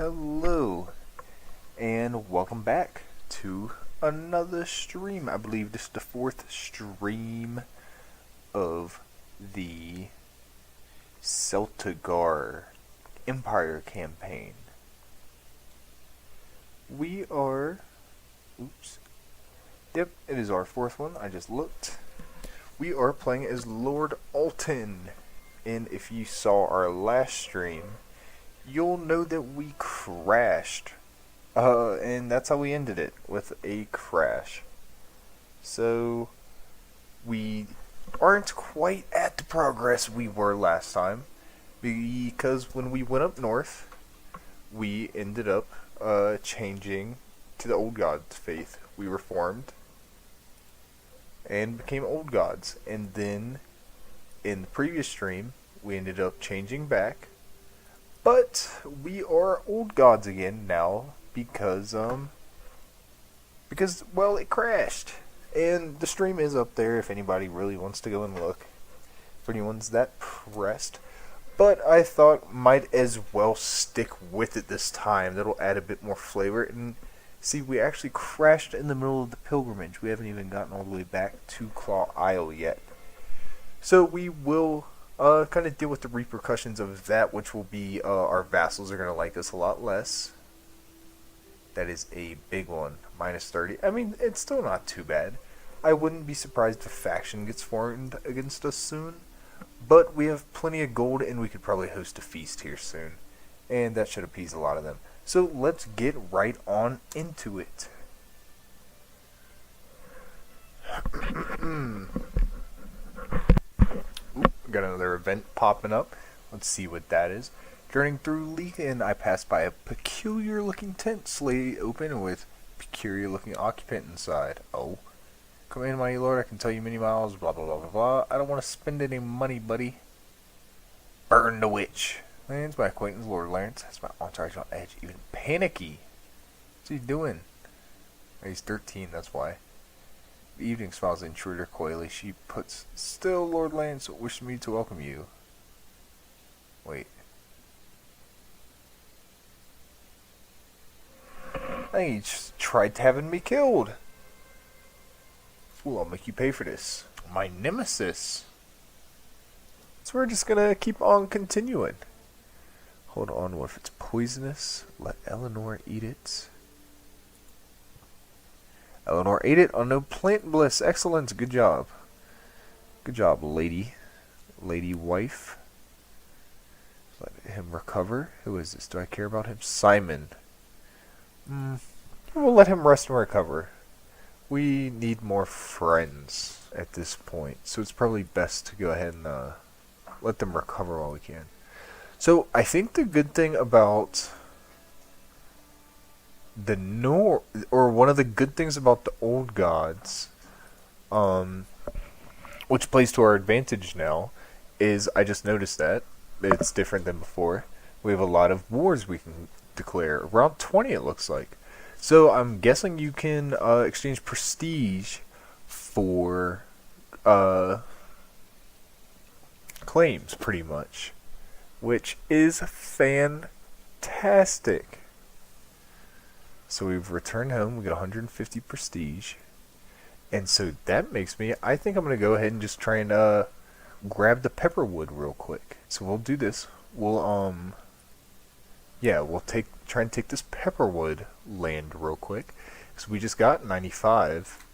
Hello, and welcome back to another stream. I believe this is the fourth stream of the Celtigar Empire campaign. We are... Yep, it is our fourth one. I just looked. We are playing as Lord Alton. And if you saw our last stream, you'll know that we crashed. And that's how we ended it, with a crash. So, we aren't quite at the progress we were last time. Because when we went up north, we ended up changing to the old god's faith. We reformed and became old gods. And then, in the previous stream, we ended up changing back. But we are old gods again now because it crashed. And the stream is up there if anybody really wants to go and look. If anyone's that pressed. But I thought might as well stick with it this time. That'll add a bit more flavor. And see, we actually crashed in the middle of the pilgrimage. We haven't even gotten all the way back to Claw Isle yet. So we will kind of deal with the repercussions of that, which will be our vassals are going to like us a lot less. That is a big one. Minus 30. I mean, it's still not too bad. I wouldn't be surprised if a faction gets formed against us soon. But we have plenty of gold, and we could probably host a feast here soon. And that should appease a lot of them. So let's get right on into it. Got another event popping up. Let's see what that is. Journeying through Leakin, I passed by a peculiar-looking tent slightly open with peculiar-looking occupant inside. Oh. Come in, mighty lord, I can tell you many miles, blah, blah, blah, blah, blah. I don't want to spend any money, buddy. Burn the witch. Man, it's my acquaintance, Lord Lawrence. That's my entourage on edge. Even panicky. What's he doing? Oh, he's 13, that's why. The evening smiles the intruder coyly. She puts, still, Lord Lance wished me to welcome you. Wait. I think he just tried having me killed. Fool, I'll make you pay for this. My nemesis. So we're just gonna keep on continuing. Hold on, what if it's poisonous? Let Eleanor eat it. Eleanor ate it on no plant bliss. Excellent. Good job. Good job, lady. Lady wife. Let him recover. Who is this? Do I care about him? Simon. We'll let him rest and recover. We need more friends at this point. So it's probably best to go ahead and let them recover while we can. So I think the good thing about the one of the good things about the old gods, which plays to our advantage now, is I just noticed that it's different than before. We have a lot of wars we can declare. Around 20 it looks like. So I'm guessing you can exchange prestige for claims pretty much, which is fantastic. So we've returned home, we got 150 prestige. And so that makes me, I think I'm going to go ahead and just try and grab the pepperwood real quick. So we'll do this. We'll try and take this pepperwood land real quick. So we just got 95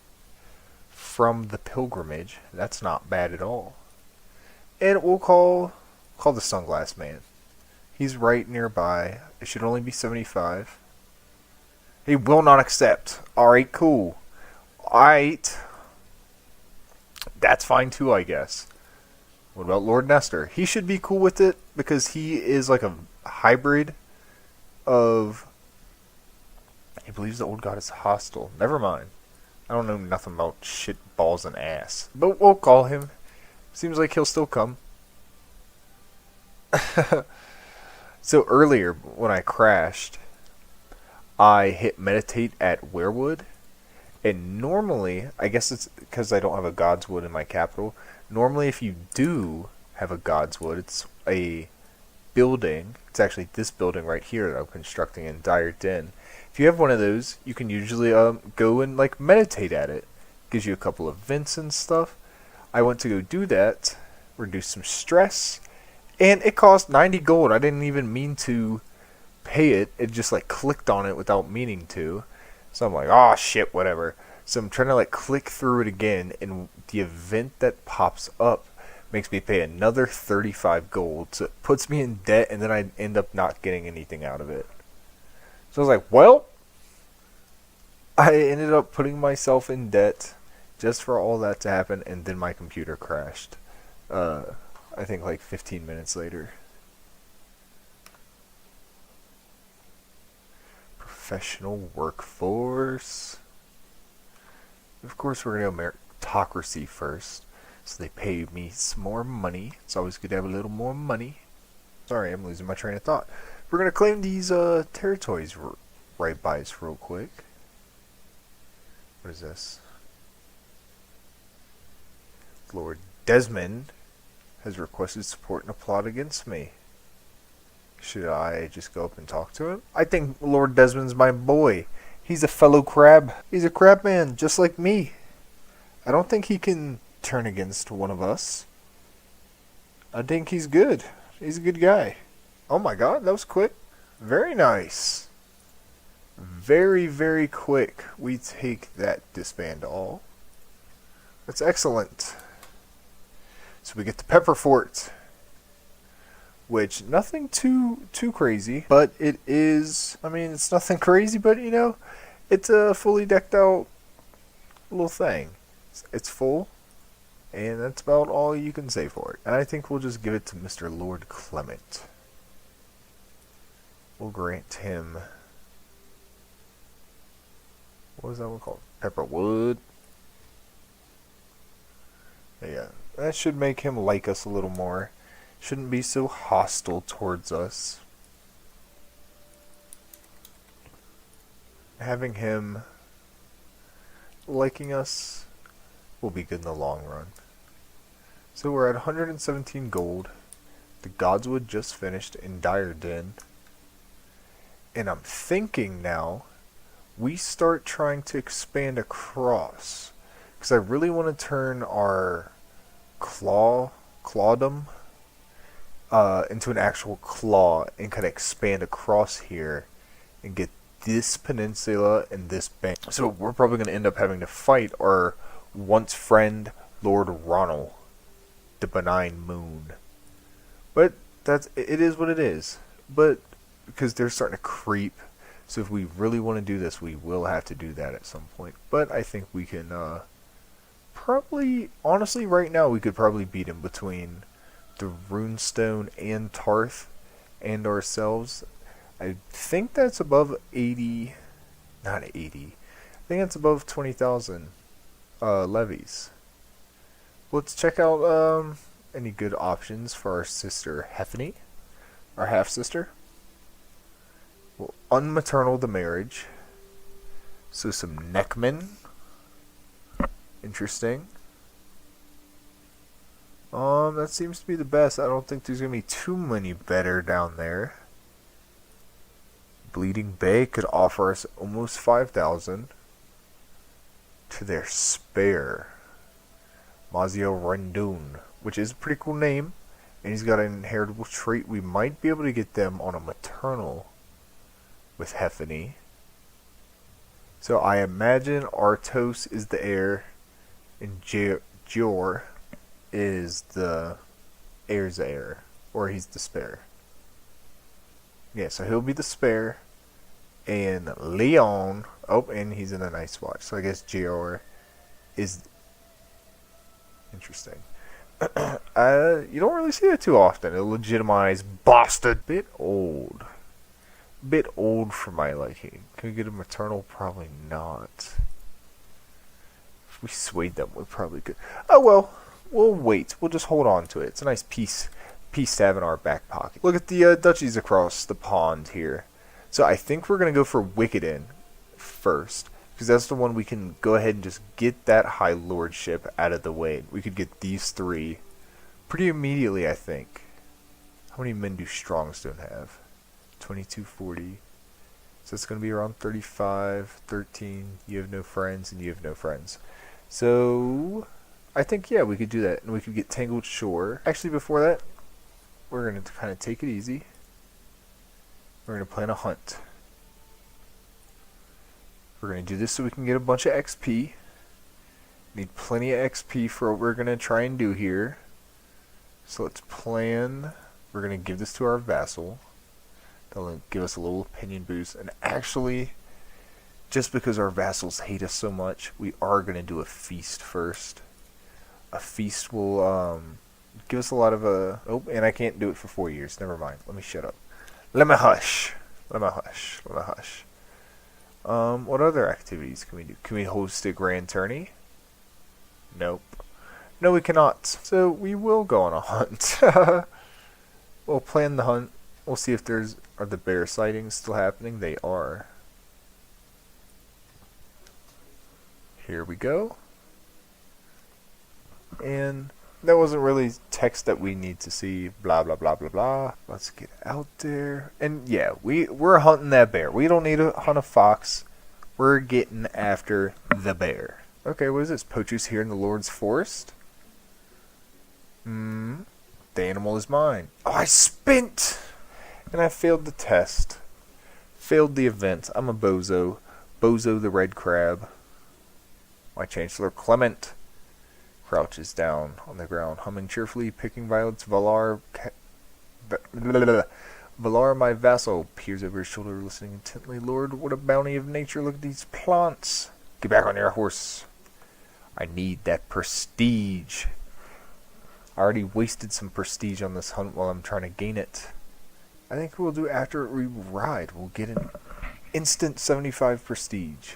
from the pilgrimage. That's not bad at all. And we'll call the Sunglass Man. He's right nearby. It should only be 75. He will not accept. Alright, cool. Alright. That's fine too, I guess. What about Lord Nestor? He should be cool with it because he is like a hybrid of... He believes the old god is hostile. Never mind. I don't know nothing about shit, balls, and ass. But we'll call him. Seems like he'll still come. So earlier, when I crashed, I hit meditate at Werewood, and normally, I guess it's because I don't have a Godswood in my capital, normally if you do have a Godswood, it's a building, it's actually this building right here that I'm constructing in Dire Den. If you have one of those, you can usually go and like meditate at it. Gives you a couple of vents and stuff. I went to go do that, reduce some stress, and it cost 90 gold. I didn't even mean to pay it. It just like clicked on it without meaning to. So I'm like, oh shit, whatever. So I'm trying to like click through it again, and the event that pops up makes me pay another 35 gold. So it puts me in debt, and then I end up not getting anything out of it. So I was like, well, I ended up putting myself in debt just for all that to happen, and then my computer crashed. I think like 15 minutes later. Professional workforce. Of course, we're going to meritocracy first. So they pay me some more money. It's always good to have a little more money. Sorry, I'm losing my train of thought. We're going to claim these territories right by us real quick. What is this? Lord Desmond has requested support in a plot against me. Should I just go up and talk to him? I think Lord Desmond's my boy. He's a fellow crab. He's a crab man, just like me. I don't think he can turn against one of us. I think he's good. He's a good guy. Oh my god, that was quick. Very nice. Very, very quick. We take that disband all. That's excellent. So we get the Pepper Fort, which nothing too crazy, but it is. I mean, it's nothing crazy, but you know, it's a fully decked out little thing. It's full, and that's about all you can say for it. And I think we'll just give it to Mr. Lord Clement. We'll grant him. What was that one called? Pepperwood. Yeah, that should make him like us a little more. Shouldn't be so hostile towards us. Having him liking us will be good in the long run. So we're at 117 gold. The Godswood just finished in Dire Den. And I'm thinking now we start trying to expand across. Because I really want to turn our clawdom into an actual claw and kind of expand across here and get this peninsula and this bank. So we're probably going to end up having to fight our once friend Lord Ronald, the benign moon. But it is what it is. But because they're starting to creep, so if we really want to do this, we will have to do that at some point. But I think we can probably, honestly, right now we could probably beat him between the Runestone and Tarth and ourselves. I think that's above 80, not 80, I think that's above 20,000 levies. Let's check out any good options for our sister Hethany, our half-sister. We'll unmaternal the marriage. So some neckmen. Interesting. That seems to be the best. I don't think there's going to be too many better down there. Bleeding Bay could offer us almost 5,000 to their spare. Mazio Rendoon, which is a pretty cool name. And he's got an inheritable trait. We might be able to get them on a maternal with Hethany. So I imagine Artos is the heir and Jor is the heir's heir. Or he's the spare. Yeah, so he'll be the spare. And Leon, oh, and he's in a nice spot. So I guess Jor is interesting. You don't really see that too often. A legitimized bastard. Bit old for my liking. Can we get a maternal? Probably not. If we swayed them, we probably could. Oh well, we'll wait. We'll just hold on to it. It's a nice piece to have in our back pocket. Look at the duchies across the pond here. So I think we're gonna go for Wickeden first, because that's the one we can go ahead and just get that high lordship out of the way. We could get these three pretty immediately, I think. How many men do Strongstone have? 2240. So it's going to be around 35, 13. You have no friends, and you have no friends. So I think, yeah, we could do that. And we could get Tangled Shore. Actually, before that, we're going to kind of take it easy. We're going to plan a hunt. We're going to do this so we can get a bunch of XP. Need plenty of XP for what we're going to try and do here. So let's plan. We're going to give this to our vassal. They'll give us a little opinion boost. And actually, just because our vassals hate us so much, we are going to do a feast first. A feast will give us a lot of... oh, and I can't do it for 4 years. Never mind. Let me shut up. Let me hush. Let me hush. Let me hush. What other activities can we do? Can we host a grand tourney? Nope. No, we cannot. So we will go on a hunt. We'll plan the hunt. We'll see if are the bear sightings still happening. They are. Here we go. And that wasn't really text that we need to see. Blah, blah, blah, blah, blah. Let's get out there. And yeah, we're hunting that bear. We don't need to hunt a fox. We're getting after the bear. Okay, what is this? Poachers here in the Lord's Forest? The animal is mine. Oh, I spent! And I failed the test. Failed the event. I'm a bozo. Bozo the red crab. My Chancellor Clement crouches down on the ground, humming cheerfully, picking violets. Valar, my vassal, peers over his shoulder, listening intently. Lord, what a bounty of nature. Look at these plants. Get back on your horse. I need that prestige. I already wasted some prestige on this hunt while I'm trying to gain it. I think we'll do after we ride. We'll get an instant 75 prestige,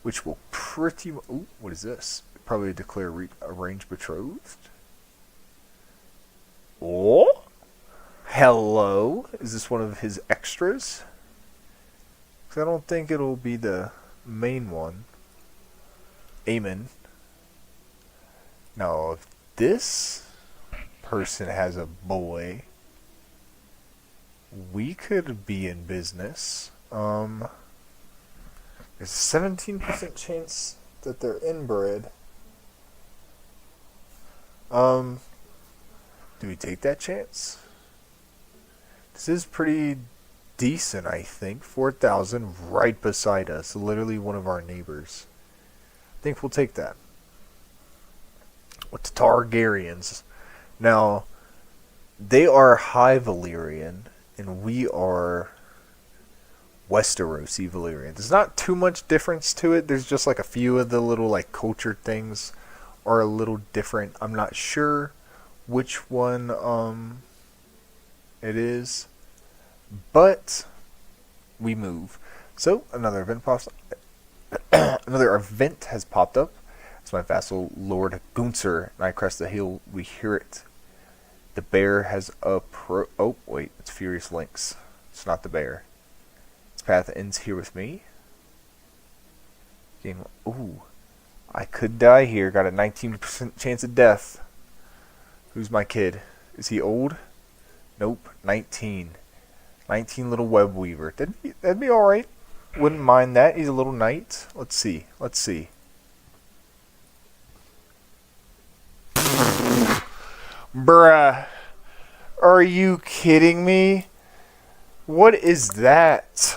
which will pretty much... Ooh, what is this? Probably declare arranged betrothed. Oh, hello. Is this one of his extras? Because I don't think it'll be the main one. Amen. Now, if this person has a boy, we could be in business. There's a 17% chance that they're inbred. Do we take that chance? This is pretty decent, I think. 4,000 right beside us. Literally one of our neighbors. I think we'll take that. With the Targaryens. Now, they are High Valyrian, and we are Westerosi Valyrian. There's not too much difference to it. There's just like a few of the little like culture things are a little different. I'm not sure which one it is, but we move. So another event pops another event has popped up. It's my vassal Lord Gunser and I crest the hill. We hear it. The bear has oh wait, it's Furious Lynx. It's not the bear. Its path ends here with me. Ooh, I could die here. Got a 19% chance of death. Who's my kid? Is he old? Nope, 19. 19 little web weaver. That'd be all right. Wouldn't mind that. He's a little knight. Let's see. Let's see. Bruh. Are you kidding me? What is that?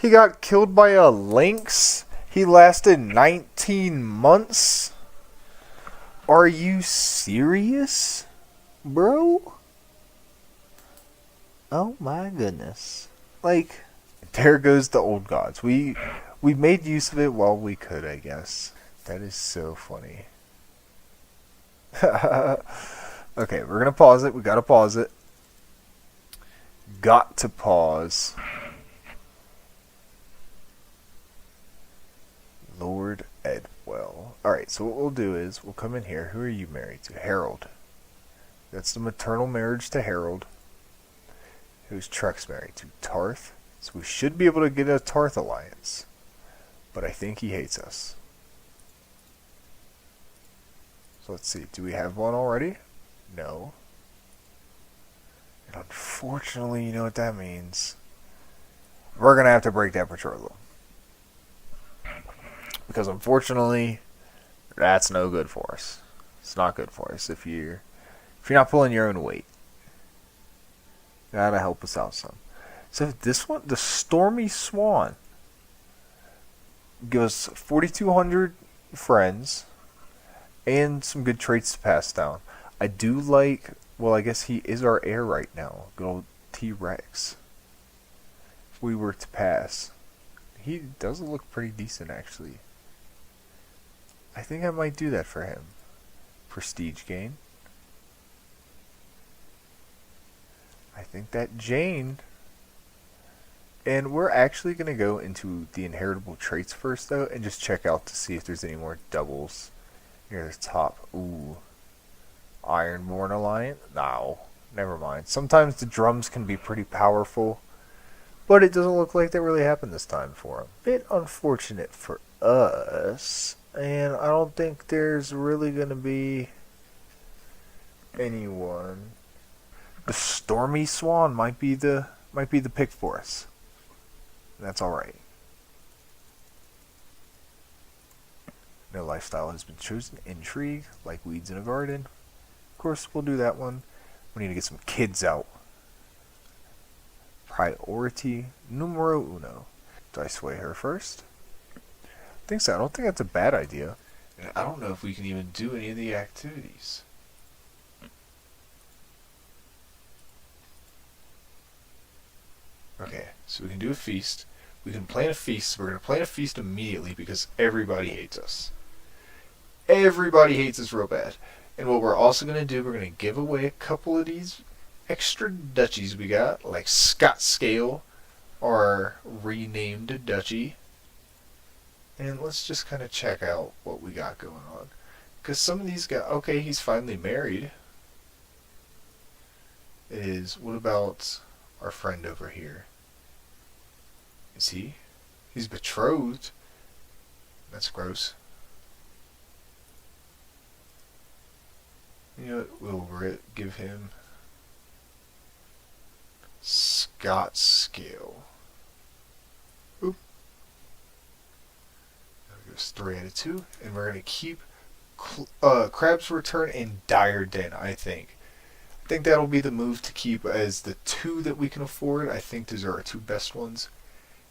He got killed by a lynx? He lasted 19 months? Are you serious, bro? Oh my goodness. Like, there goes the old gods. We made use of it while we could, I guess. That is so funny. Okay, we're gonna pause it. We gotta pause it. Got to pause. Lord Edwell. Alright, so what we'll do is we'll come in here. Who are you married to? Harold. That's the maternal marriage to Harold. Who's Truck's married to? Tarth. So we should be able to get a Tarth alliance. But I think he hates us. So let's see. Do we have one already? No. And unfortunately, you know what that means. We're going to have to break that patrol. Because unfortunately, that's no good for us. It's not good for us if you're not pulling your own weight. Gotta help us out some. So this one, the Stormy Swan, gives us 4,200 friends and some good traits to pass down. I do like, well, I guess he is our heir right now. Good old T-Rex. If we were to pass, he does look pretty decent actually. I think I might do that for him. Prestige gain. I think that Jane. And we're actually going to go into the inheritable traits first, though, and just check out to see if there's any more doubles near the top. Ooh. Ironborn Alliance? No. Never mind. Sometimes the drums can be pretty powerful, but it doesn't look like that really happened this time for him. Bit unfortunate for us, and I don't think there's really going to be anyone. The Stormy Swan might be the pick for us. That's alright. No lifestyle has been chosen. Intrigue, like weeds in a garden. Of course, we'll do that one. We need to get some kids out. Priority numero uno. Do I sway her first? I think so. I don't think that's a bad idea. And I don't know if we can even do any of the activities. Okay, so we can do a feast. We can plan a feast. We're going to plan a feast immediately because everybody hates us. Everybody hates us real bad. And what we're also going to do, we're going to give away a couple of these extra duchies we got, like Scott Scale, our renamed duchy. And let's just kind of check out what we got going on. Because some of these guys, okay, he's finally married. What about our friend over here? Is he? He's betrothed. That's gross. You know what? We'll give him Scott Scale. Oop. That gives 3 out of 2. And we're going to keep Crab's Return and Dire Den, I think. I think that'll be the move to keep as the 2 that we can afford. I think those are our 2 best ones.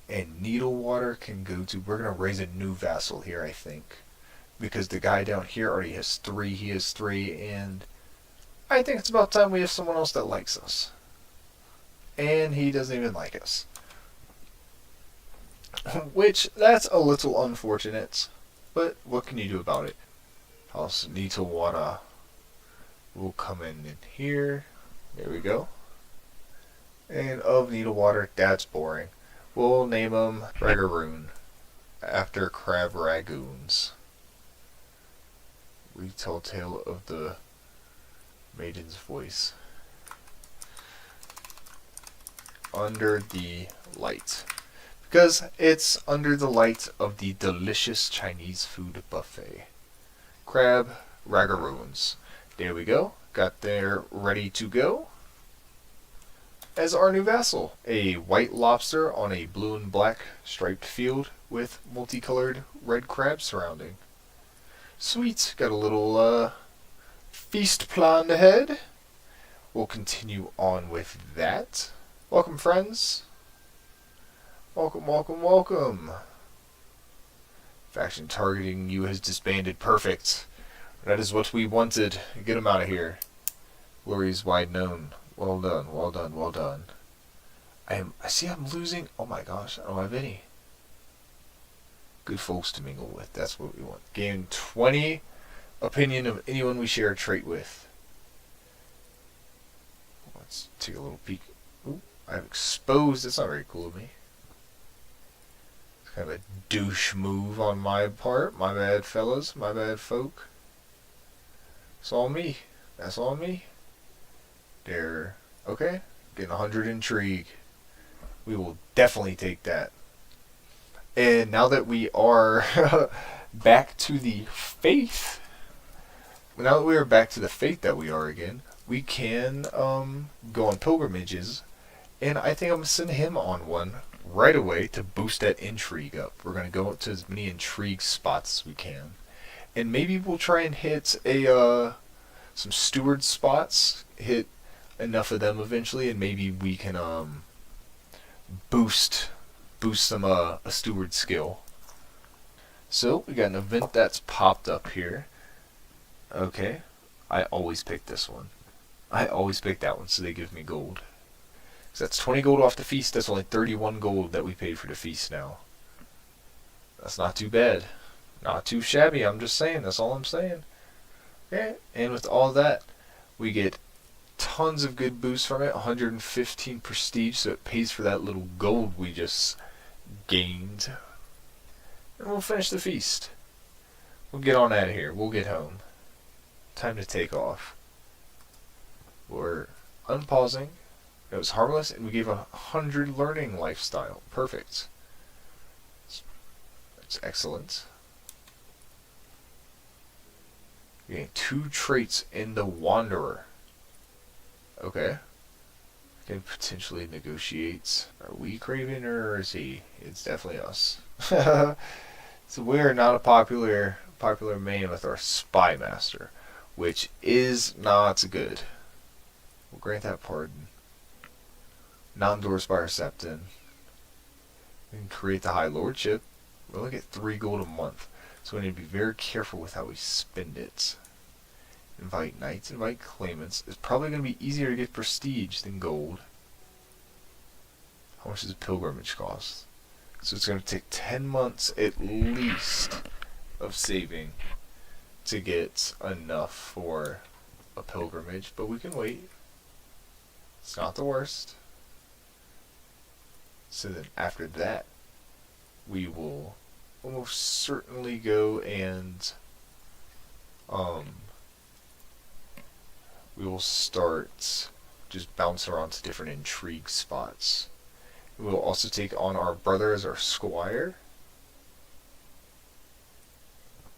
And Needlewater can go to... We're going to raise a new vassal here, I think. Because the guy down here already has 3. He has 3. And I think it's about time we have someone else that likes us. And he doesn't even like us. Which, that's a little unfortunate. But what can you do about it? House Needlewater will come in here. There we go. And of Needlewater, that's boring. We'll name him Ragaroon, after Crab Ragoons. Retell tale of the maiden's voice. Under the light. Because it's under the light of the delicious Chinese food buffet. Crab Ragaroons. There we go. Got there ready to go. As our new vassal, a white lobster on a blue and black striped field with multicolored red crabs surrounding. Sweet, got a little feast planned ahead. We'll continue on with that. Welcome, friends. Welcome, welcome, welcome. Faction targeting you has disbanded. Perfect. That is what we wanted. Get him out of here. Glory is wide known. Well done, well done, well done. I see I'm losing. Oh my gosh, I don't have any. Good folks to mingle with. That's what we want. Gain 20 opinion of anyone we share a trait with. Let's take a little peek. Ooh, I've exposed. That's not very cool of me. It's kind of a douche move on my part. My bad, fellas. My bad, folk. It's all me. That's all me. There. Okay. Getting 100 intrigue. We will definitely take that. And now that we are back to the faith. Now that we are back to the faith that we are again, we can go on pilgrimages, and I think I'm going to send him on one right away to boost that intrigue up. We're going to go up to as many intrigue spots as we can. And maybe we'll try and hit some steward spots, hit enough of them eventually, and maybe we can boost some a steward skill. So we got an event that's popped up here. Okay, I always pick this one. I always pick that one, so they give me gold. So that's 20 gold off the feast. That's only 31 gold that we paid for the feast now. That's not too bad. Not too shabby, I'm just saying. That's all I'm saying. Okay, and with all that, we get tons of good boosts from it. 115 prestige, so it pays for that little gold we just gained. And we'll finish the feast. We'll get on out of here. We'll get home. Time to take off. We're unpausing. It was harmless, and we gave 100 learning lifestyle. Perfect. That's excellent. We gain 2 traits in the Wanderer. Okay. Can potentially negotiate. Are we Craven or is he? It's definitely us. So we are not a popular man with our Spy Master, which is not good. We'll grant that pardon. Not endorsed by our Septon. We can create the High Lordship. We only get 3 gold a month, so we need to be very careful with how we spend it. Invite knights, invite claimants. It's probably going to be easier to get prestige than gold. How much does a pilgrimage cost? So it's going to take 10 months at least of saving to get enough for a pilgrimage, but we can wait. It's not the worst. So then after that, we will almost certainly go and we will start just bouncing around to different intrigue spots. We will also take on our brother as our squire.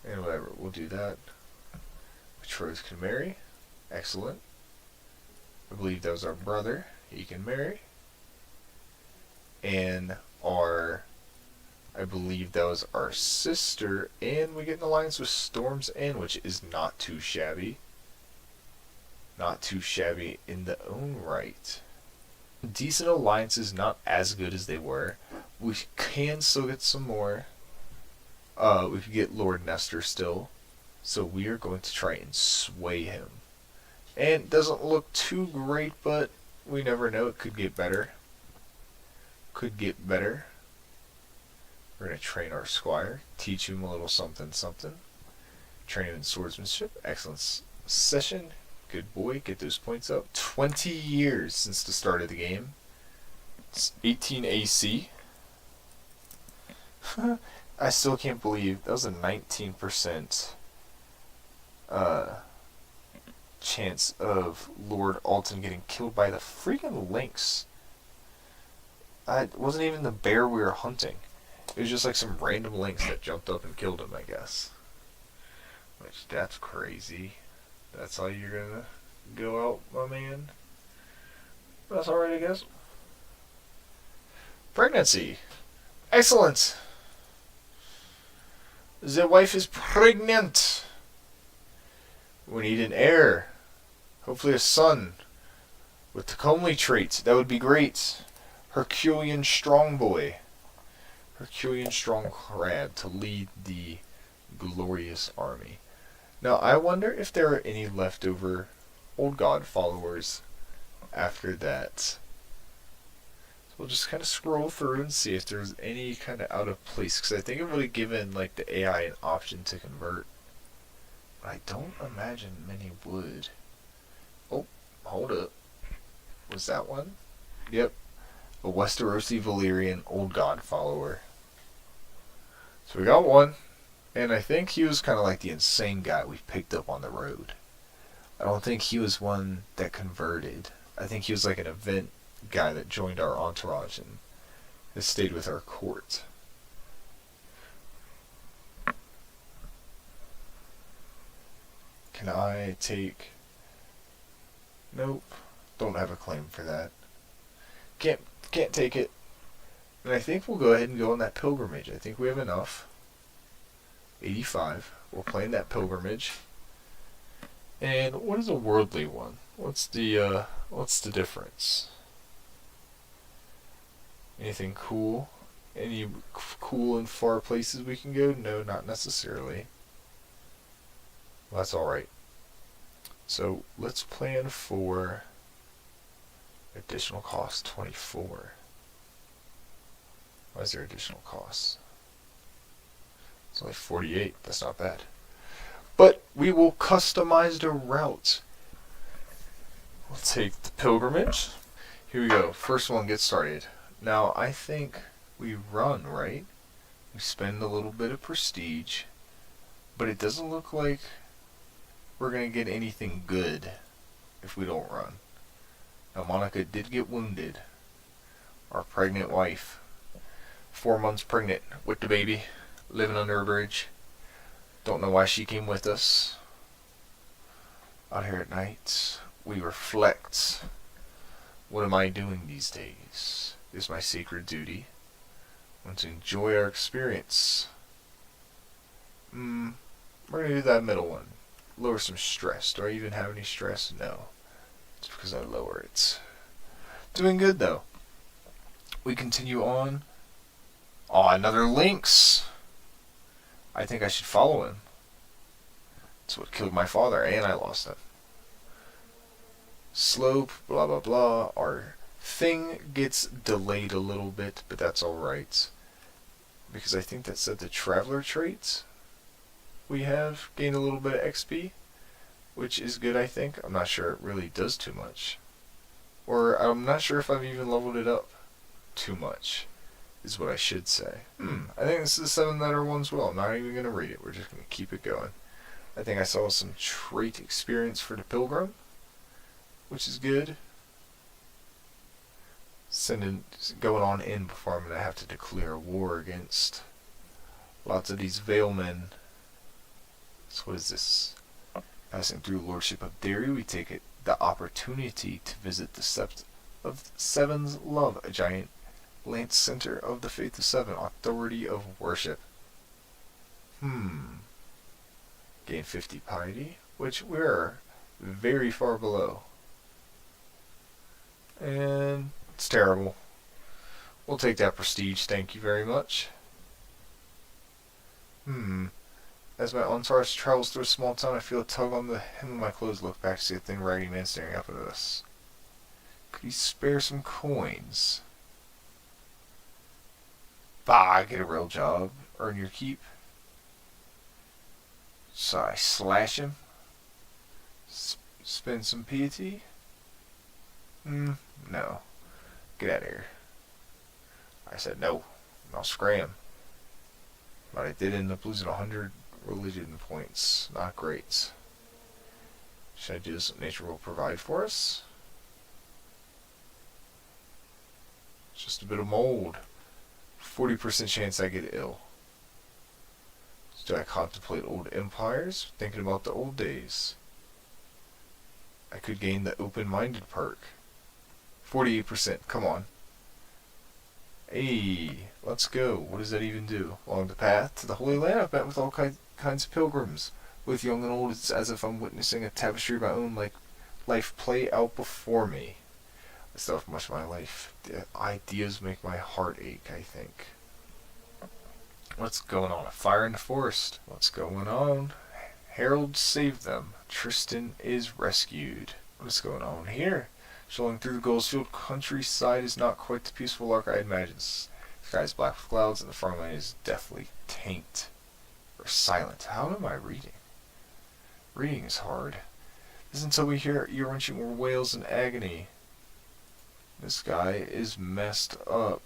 And whatever, we'll do that. Betrothed can marry. Excellent. I believe that was our brother. He can marry. And I believe that was our sister. And we get an alliance with Storm's End, which is not too shabby. Not too shabby in the own right. Decent alliances, not as good as they were. We can still get some more. We could get Lord Nestor still. So we are going to try and sway him. And it doesn't look too great, but we never know. It could get better. Could get better. We're going to train our squire. Teach him a little something something. Train him in swordsmanship. Excellent session. Good boy, get those points up. 20 years since the start of the game. It's 18 AC. I still can't believe that was a 19% chance of Lord Alton getting killed by the freaking lynx. It wasn't even the bear we were hunting. It was just like some random lynx that jumped up and killed him, I guess. Which, that's crazy. That's how you're gonna go out, my man. That's alright, I guess. Pregnancy. Excellent. The wife is pregnant. We need an heir. Hopefully a son. With the comely trait. That would be great. Herculean strong boy. Herculean strong crab to lead the glorious army. Now, I wonder if there are any leftover Old God followers after that. So we'll just kind of scroll through and see if there's any kind of out of place. Because I think it would have given like the AI an option to convert. But I don't imagine many would. Oh, hold up. Was that one? Yep. A Westerosi Valyrian Old God follower. So we got one. And I think he was kind of like the insane guy we picked up on the road. I don't think he was one that converted. I think he was like an event guy that joined our entourage and has stayed with our court. Can I take Nope. Don't have a claim for that. Can't take it. And I think we'll go ahead and go on that pilgrimage. I think we have enough. 85. We'll plan that pilgrimage. And what is a worldly one? What's the difference? Anything cool? Any cool and far places we can go? No, not necessarily. Well, that's alright. So let's plan for additional cost 24. Why is there additional costs? It's only 48. That's not bad. But we will customize the route. We'll take the pilgrimage. Here we go. First one, get started. Now, I think we run, right? We spend a little bit of prestige. But it doesn't look like we're going to get anything good if we don't run. Now, Monica did get wounded. Our pregnant wife. 4 months pregnant with the baby. Living under a bridge. Don't know why she came with us. Out here at night, we reflect. What am I doing these days? Is my sacred duty. I want to enjoy our experience. We're going to do that middle one. Lower some stress. Do I even have any stress? No. It's because I lower it. Doing good though. We continue on. Oh, another lynx. I think I should follow him. That's what killed my father, and I lost him. Slope, blah blah blah. Our thing gets delayed a little bit, but that's alright. Because I think that said the traveler traits we have gained a little bit of XP, which is good, I think. I'm not sure it really does too much. Or I'm not sure if I've even leveled it up too much, is what I should say. I think this is the 7 letter one as well. I'm not even going to read it. We're just going to keep it going. I think I saw some trait experience for the pilgrim, which is good. Going on in before I'm going to have to declare war against lots of these Veilmen. So what is this? Passing through Lordship of Derry, we take it the opportunity to visit the Sept of Seven's Love, a giant lance center of the Faith of Seven, authority of worship. Gain 50 piety, which we're very far below. And it's terrible. We'll take that prestige, thank you very much. As my entourage travels through a small town, I feel a tug on the hem of my clothes. Look back to see a thin, raggedy man staring up at us. Could you spare some coins? Bah, get a real job. Earn your keep. So I slash him. Spend some piety? No. Get out of here. I said no. I'll scram. But I did end up losing 100 religion points. Not great. Should I do this? Nature will provide for us. Just a bit of mold. 40% chance I get ill. Do I contemplate old empires? Thinking about the old days. I could gain the open-minded perk. 48%. Come on. Hey, let's go. What does that even do? Along the path to the Holy Land, I've met with all kinds of pilgrims. With young and old, it's as if I'm witnessing a tapestry of my own life play out before me. I still have much of my life. The ideas make my heart ache, I think. What's going on? A fire in the forest. What's going on? Harold saved them. Tristan is rescued. What's going on here? Strolling through the Goldsfield countryside is not quite the peaceful lark I imagined. The sky is black with clouds and the farmland is deathly taint. Or silent. How am I reading? Reading is hard. This until we hear ear-wrenching wails in agony. This guy is messed up.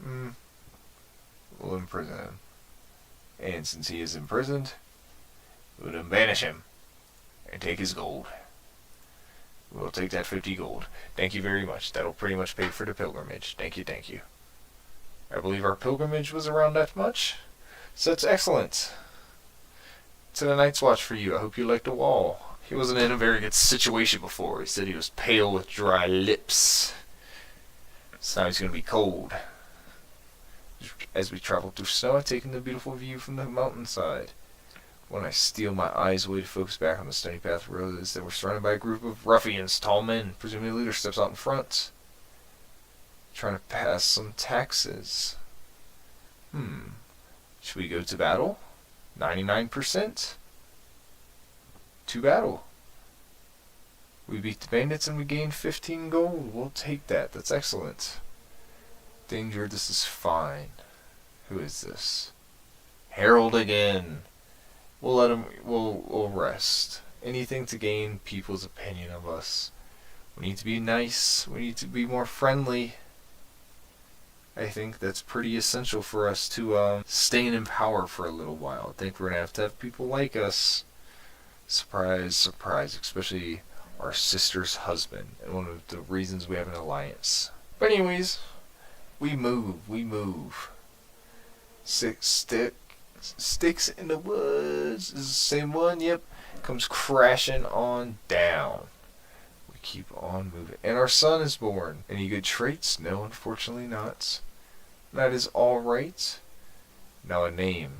We'll imprison him. And since he is imprisoned, we'll banish him and take his gold. We'll take that 50 gold. Thank you very much. That'll pretty much pay for the pilgrimage. Thank you, thank you. I believe our pilgrimage was around that much. So that's excellent. To the Night's Watch for you. I hope you liked the wall. He wasn't in a very good situation before. He said he was pale with dry lips. So now he's going to be cold. As we travel through snow, I take in the beautiful view from the mountainside. When I steal my eyes away to focus back on the stony path roads, that we're surrounded by a group of ruffians, tall men. Presumably the leader steps out in front, trying to pass some taxes. Should we go to battle? 99%? To battle. We beat the bandits and we gain 15 gold. We'll take that. That's excellent. Danger, this is fine. Who is this? Harold again. We'll let him. We'll rest. Anything to gain people's opinion of us. We need to be nice. We need to be more friendly. I think that's pretty essential for us to stay in power for a little while. I think we're gonna have to have people like us. Surprise, surprise, especially our sister's husband, and one of the reasons we have an alliance. But anyways, we move. Sticks in the woods is the same one, yep. Comes crashing on down. We keep on moving. And our son is born. Any good traits? No, unfortunately not. That is alright. Now a name.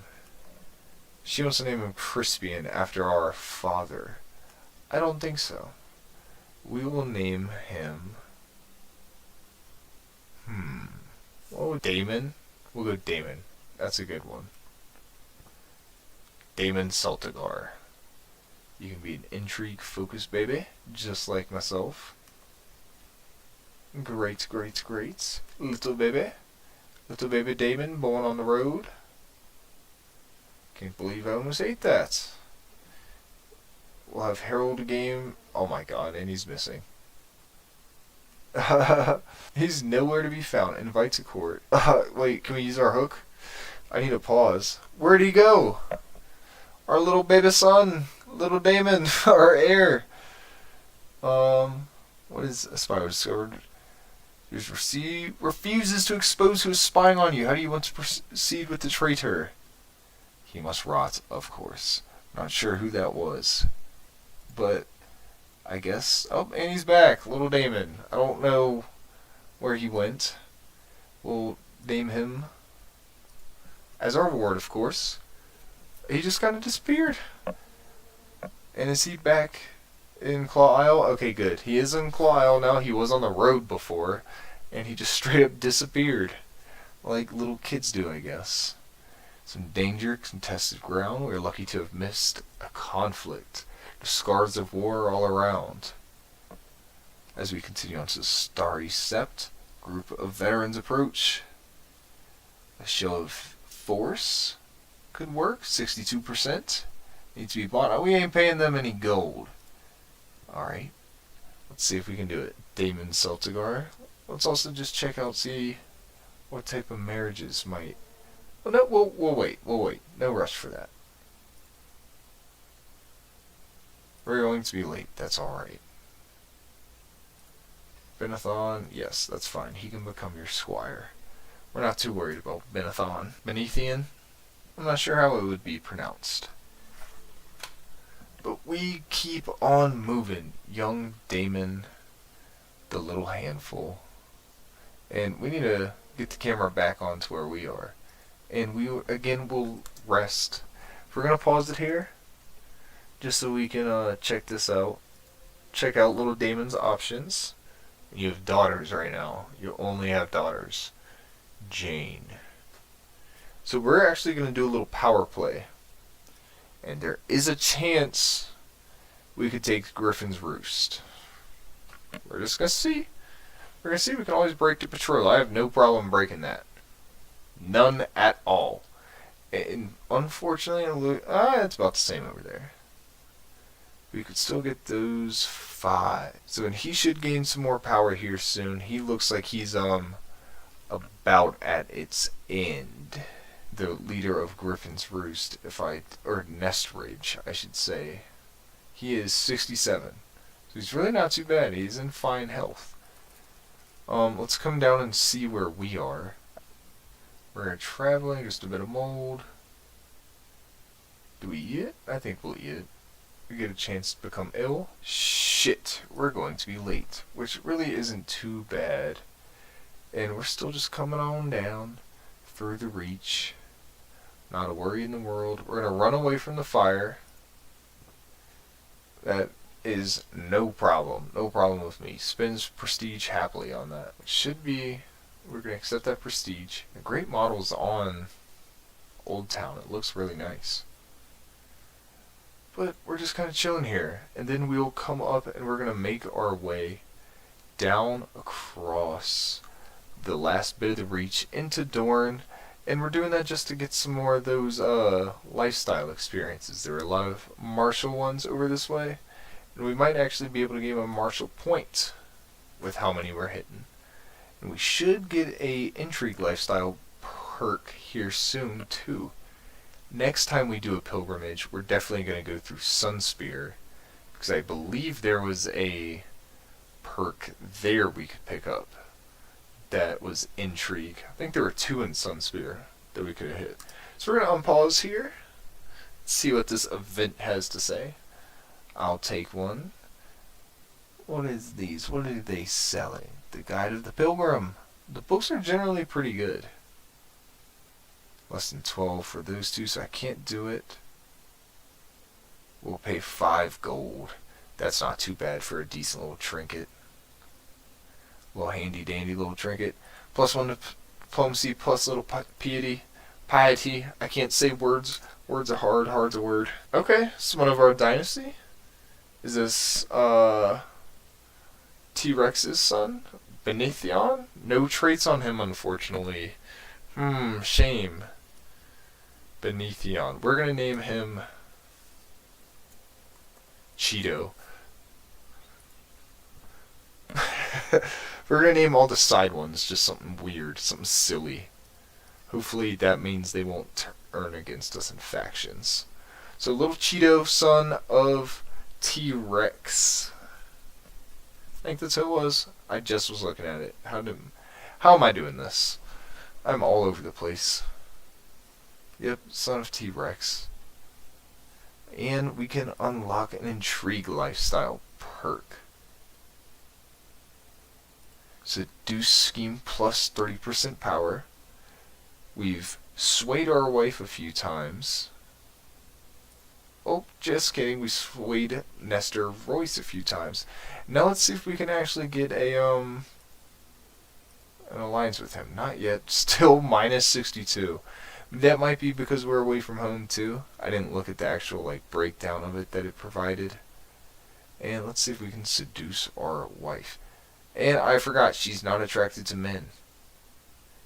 She wants to name him Crispian after our father. I don't think so. We will name him... Oh, Damon? We'll go Damon. That's a good one. Damon Celtigar. You can be an intrigue-focused baby, just like myself. Great. Little baby Damon, born on the road. Can't believe I almost ate that. We'll have Harold game. Oh my god, and he's missing. He's nowhere to be found. Invite to court. Wait, can we use our hook? I need a pause. Where'd he go? Our little baby son, little Damon, our heir. What is a spy discovered? Refuses to expose who is spying on you. How do you want to proceed with the traitor? He must rot, of course. Not sure who that was, but I guess. Oh, and he's back, little Damon. I don't know where he went. We'll name him as our ward, of course. He just kind of disappeared. And is he back in Claw Isle? Okay, good. He is in Claw Isle now. He was on the road before, and he just straight up disappeared. Like little kids do, I guess. Some danger, contested ground. We're lucky to have missed a conflict. The scars of war are all around. As we continue on to the Starry Sept, group of veterans approach. A show of force could work. 62%. Needs to be bought. Oh, we ain't paying them any gold. Alright. Let's see if we can do it. Damon Celtigar. Let's also just check out, see what type of marriages might... Well, no, we'll wait. No rush for that. We're going to be late. That's alright. Benathon, yes, that's fine. He can become your squire. We're not too worried about Benathon. Benethian? I'm not sure how it would be pronounced. But we keep on moving. Young Damon, the little handful. And we need to get the camera back onto where we are. And we, again, will rest. We're going to pause it here, just so we can check this out. Check out little Damon's options. You have daughters right now. You only have daughters. Jane. So we're actually going to do a little power play. And there is a chance we could take Griffin's Roost. We're just going to see. We're going to see. We can always break the patrol. I have no problem breaking that. None at all. And unfortunately, it's about the same over there. We could still get those 5. So and he should gain some more power here soon. He looks like he's about at its end. The leader of Griffin's Roost, or Nest Ridge, I should say. He is 67. So he's really not too bad. He's in fine health. Let's come down and see where we are. We're traveling, just a bit of mold. Do we eat it? I think we'll eat it. We get a chance to become ill. Shit, we're going to be late, which really isn't too bad. And we're still just coming on down through the reach. Not a worry in the world. We're going to run away from the fire. That is no problem. No problem with me. Spins prestige happily on that. It should be... We're going to accept that prestige. The great model's on Old Town. It looks really nice. But we're just kind of chilling here. And then we'll come up and we're going to make our way down across the last bit of the reach into Dorne. And we're doing that just to get some more of those lifestyle experiences. There are a lot of martial ones over this way. And we might actually be able to give a martial point with how many we're hitting. And we should get a intrigue lifestyle perk here soon too. Next time we do a pilgrimage, we're definitely going to go through Sunspear, because I believe there was a perk there we could pick up that was intrigue. I think there were 2 in Sunspear that we could have hit. So we're going to unpause here, see what this event has to say. I'll take one. What is these? What are they selling? The Guide of the Pilgrim. The books are generally pretty good. Less than 12 for those 2, so I can't do it. We'll pay 5 gold. That's not too bad for a decent little trinket. Little handy dandy little trinket. +1 to diplomacy, plus little piety. Piety. I can't say words. Words are hard. Hard's a word. Okay, so one of our dynasty. Is this T-Rex's son? Benithion? No traits on him, unfortunately. Shame. Benithion. We're gonna name him Cheeto. We're gonna name all the side ones just something weird, something silly. Hopefully that means they won't turn against us in factions. So little Cheeto, son of T-Rex. I think that's who it was. I just was looking at it. How am I doing this? I'm all over the place. Yep, son of T-Rex. And we can unlock an intrigue lifestyle perk. Seduce scheme plus 30% power. We've swayed our wife a few times. Oh, just kidding. We swayed Nestor Royce a few times. Now let's see if we can actually get an alliance with him. Not yet. Still minus 62. That might be because we're away from home too. I didn't look at the actual breakdown of it that it provided. And let's see if we can seduce our wife. And I forgot, she's not attracted to men.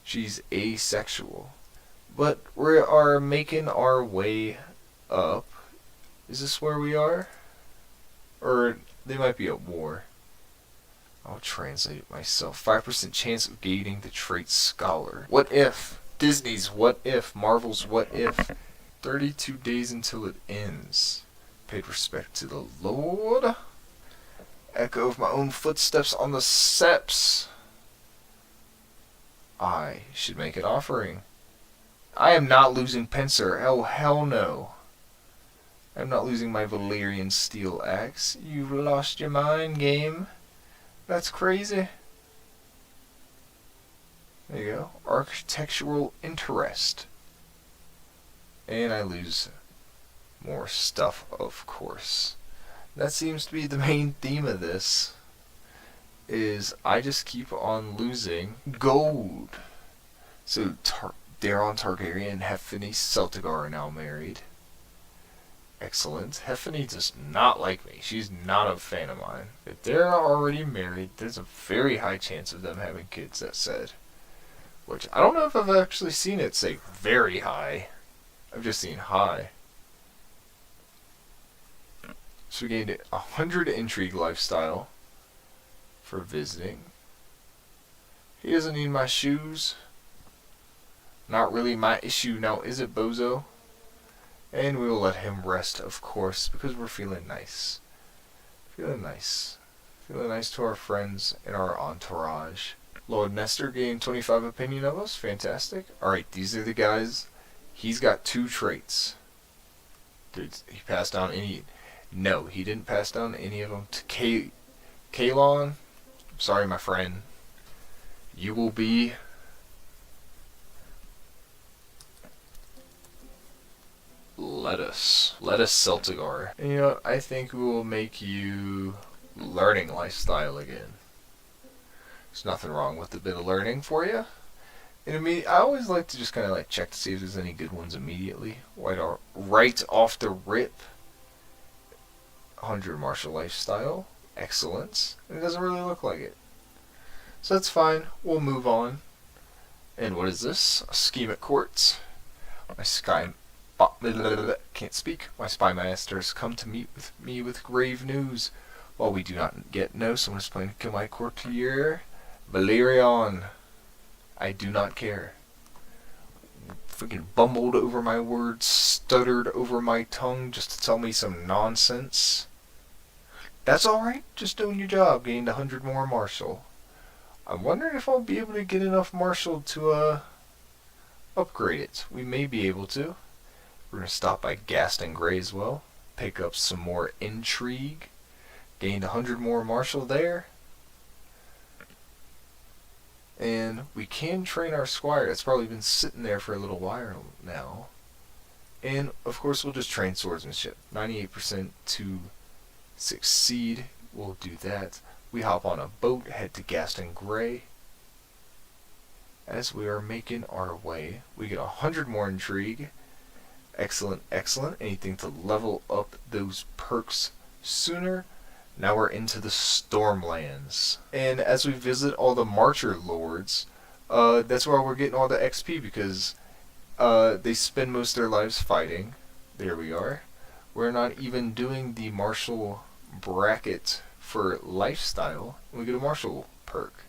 She's asexual. But we are making our way up. Is this where we are? Or they might be at war. I'll translate it myself. 5% chance of gaining the trait Scholar. What if? Disney's What If. Marvel's What If. 32 days until it ends. Paid respect to the Lord. Echo of my own footsteps on the steps. I should make an offering. I am not losing Pincer. Oh, hell no. I'm not losing my Valyrian steel axe. You've lost your mind, game. That's crazy. There you go. Architectural interest. And I lose more stuff, of course. That seems to be the main theme of this. Is I just keep on losing gold. So Daeron Targaryen and Heffany Celtigar are now married. Excellent. Heffany does not like me. She's not a fan of mine. If they're already married, there's a very high chance of them having kids, that said. Which, I don't know if I've actually seen it say very high. I've just seen high. So we gained 100 intrigue lifestyle for visiting. He doesn't need my shoes. Not really my issue now, is it, bozo? And we will let him rest, of course, because we're feeling nice. Feeling nice. Feeling nice to our friends and our entourage. Lord Nestor gained 25 opinion of us. Fantastic. Alright, these are the guys. He's got 2 traits. Dude, he passed down any No, he didn't pass down any of them to Kalon. Sorry, my friend. You will be lettuce Celtigar. And you know what? I think we will make you learning lifestyle again. There's nothing wrong with a bit of learning for you. And I always like to just kind of like check to see if there's any good ones immediately. Right off the rip. 100 martial lifestyle. Excellent. And it doesn't really look like it. So that's fine. We'll move on. And what is this? A schemic quartz. Can't speak. My spy master has come to meet with me with grave news. While we do not yet know, someone is planning to kill my courtier, Valerion. I do not care. Freaking bumbled over my words, stuttered over my tongue just to tell me some nonsense. That's alright, just doing your job, gained 100 more martial. I'm wondering if I'll be able to get enough martial to, upgrade it. We may be able to. We're going to stop by Gaston Grey as well. Pick up some more intrigue. Gained 100 more martial there. And we can train our squire. That's probably been sitting there for a little while now. And, of course, we'll just train swordsmanship. 98% to succeed. We'll do that. We hop on a boat, head to Gaston Grey. As we are making our way, we get 100 more intrigue. Excellent, excellent. Anything to level up those perks sooner. Now we're into the Stormlands. And as we visit all the Marcher Lords, that's where we're getting all the XP because they spend most of their lives fighting. There we are. We're not even doing the martial bracket for lifestyle. We get a martial perk.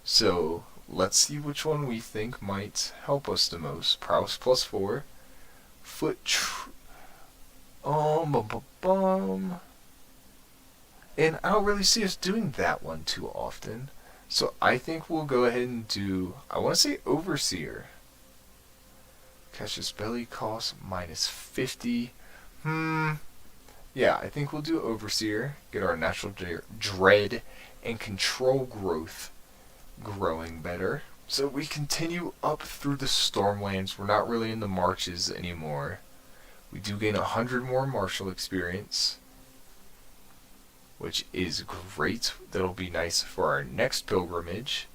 So let's see which one we think might help us the most. Prowess +4. And I don't really see us doing that one too often. So I think we'll go ahead and do, I want to say Overseer. Cassius Belly cost -50. Yeah, I think we'll do Overseer. Get our natural dread and control growth growing better. So we continue up through the Stormlands. We're not really in the marches anymore. We do gain 100 more martial experience, which is great. That'll be nice for our next pilgrimage.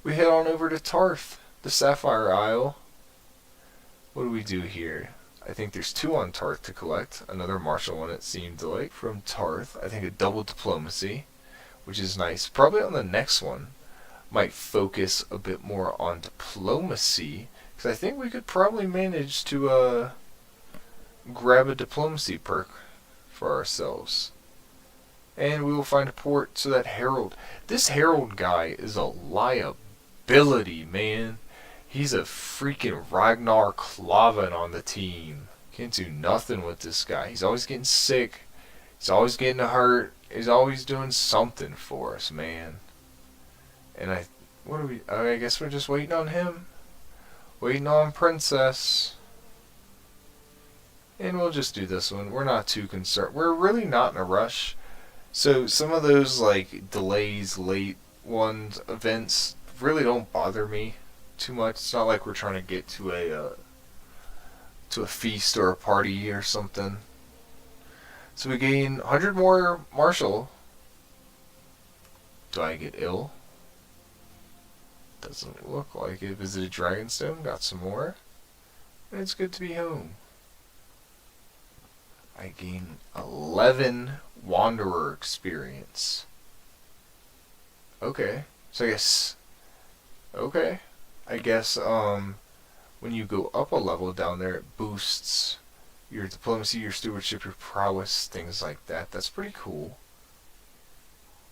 We head on over to Tarth, the Sapphire Isle. What do we do here? I think there's 2 on Tarth to collect. Another martial one, it seemed like, from Tarth. I think a double diplomacy, which is nice. Probably on the next one, might focus a bit more on diplomacy, because I think we could probably manage to grab a diplomacy perk for ourselves. And we will find a port so that Herald. This Herald guy is a liability, man. He's a freaking Ragnar Klavan on the team. Can't do nothing with this guy. He's always getting sick. He's always getting hurt. He's always doing something for us, man. And I guess we're just waiting on him. Waiting on Princess. And we'll just do this one. We're not too concerned. We're really not in a rush. So some of those like delays, late ones, events really don't bother me too much. It's not like we're trying to get to a feast or a party or something. So we gain 100 more martial. Do I get ill? Doesn't look like it. Visited Dragonstone, got some more. And it's good to be home. I gain 11 Wanderer experience. Okay. So I guess when you go up a level down there, it boosts your diplomacy, your stewardship, your prowess, things like that. That's pretty cool.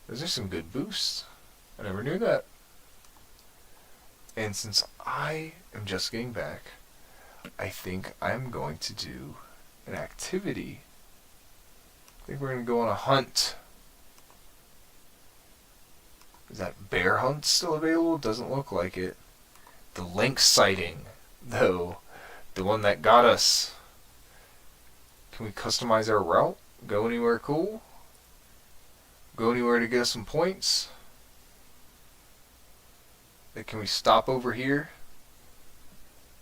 Those are some good boosts. I never knew that. And since I am just getting back, I think I'm going to do an activity. I think we're going to go on a hunt. Is that bear hunt still available? Doesn't look like it. The lynx sighting, though, the one that got us. Can we customize our route? Go anywhere cool? Go anywhere to get some points? Can we stop over here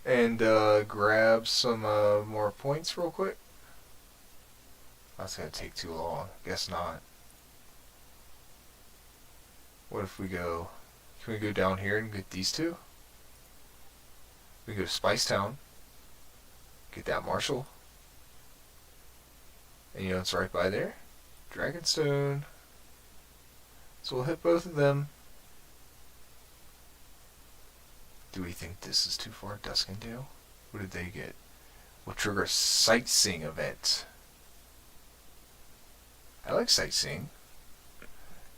and grab some more points real quick? That's gonna take too long. Guess not. What if we go... Can we go down here and get these two? We go to Spice Town. Get that Marshall. And you know it's right by there. Dragonstone. So we'll hit both of them. Do we think this is too far? Duskendale? What did they get? We'll trigger a sightseeing event. I like sightseeing.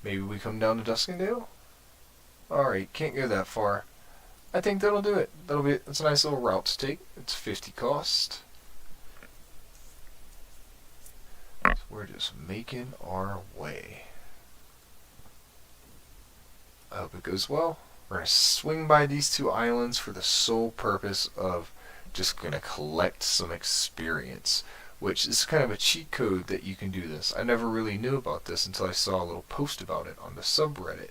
Maybe we come down to Duskendale? Alright, can't go that far. I think that'll do it. It's a nice little route to take. It's 50 cost. So we're just making our way. I hope it goes well. We're going to swing by these two islands for the sole purpose of just going to collect some experience, which is kind of a cheat code that you can do this. I never really knew about this until I saw a little post about it on the subreddit.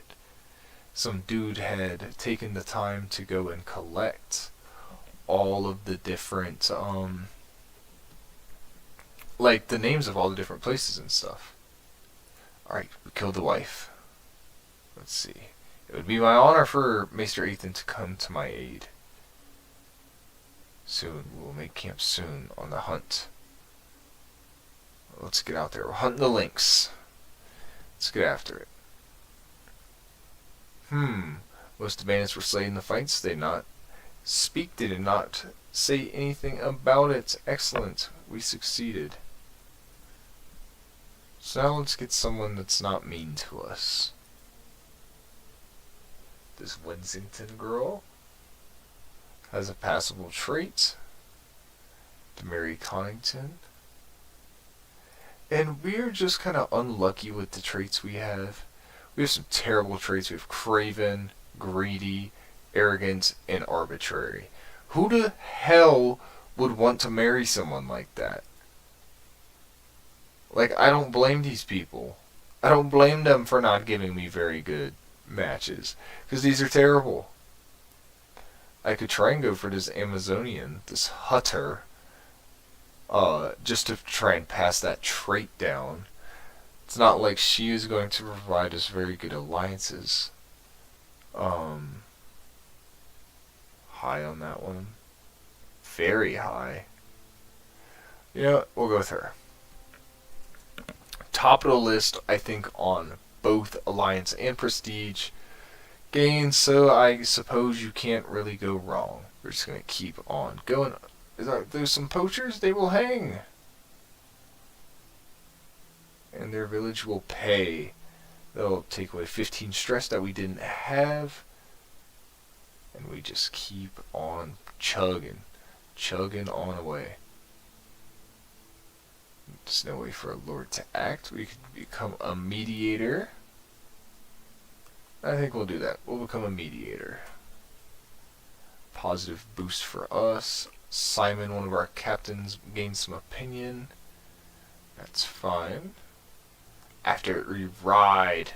Some dude had taken the time to go and collect all of the different, like the names of all the different places and stuff. Alright, we killed the wife. Let's see. It would be my honor for Maester Ethan to come to my aid. Soon. We'll make camp soon on the hunt. Let's get out there. We're hunting the lynx. Let's get after it. Most of the bandits were slain in the fights. They did not speak. They did not say anything about it. Excellent. We succeeded. So now let's get someone that's not mean to us. This Winsington girl has a passable trait. To Mary Connington. And we're just kind of unlucky with the traits we have. We have some terrible traits. We have craven, greedy, arrogant, and arbitrary. Who the hell would want to marry someone like that? Like, I don't blame these people. I don't blame them for not giving me very good matches. Because these are terrible. I could try and go for this Amazonian, this Hutter, just to try and pass that trait down. It's not like she is going to provide us very good alliances. High on that one. Very high. You know what? We'll go with her. Top of the list, I think, on both alliance and prestige gains, so I suppose you can't really go wrong. We're just going to keep on going. There's some poachers, they will hang. And their village will pay. They'll take away 15 stress that we didn't have. And we just keep on chugging on away. There's no way for a lord to act. We could become a mediator. I think we'll do that. We'll become a mediator. Positive boost for us. Simon, one of our captains, gained some opinion. That's fine. After we ride,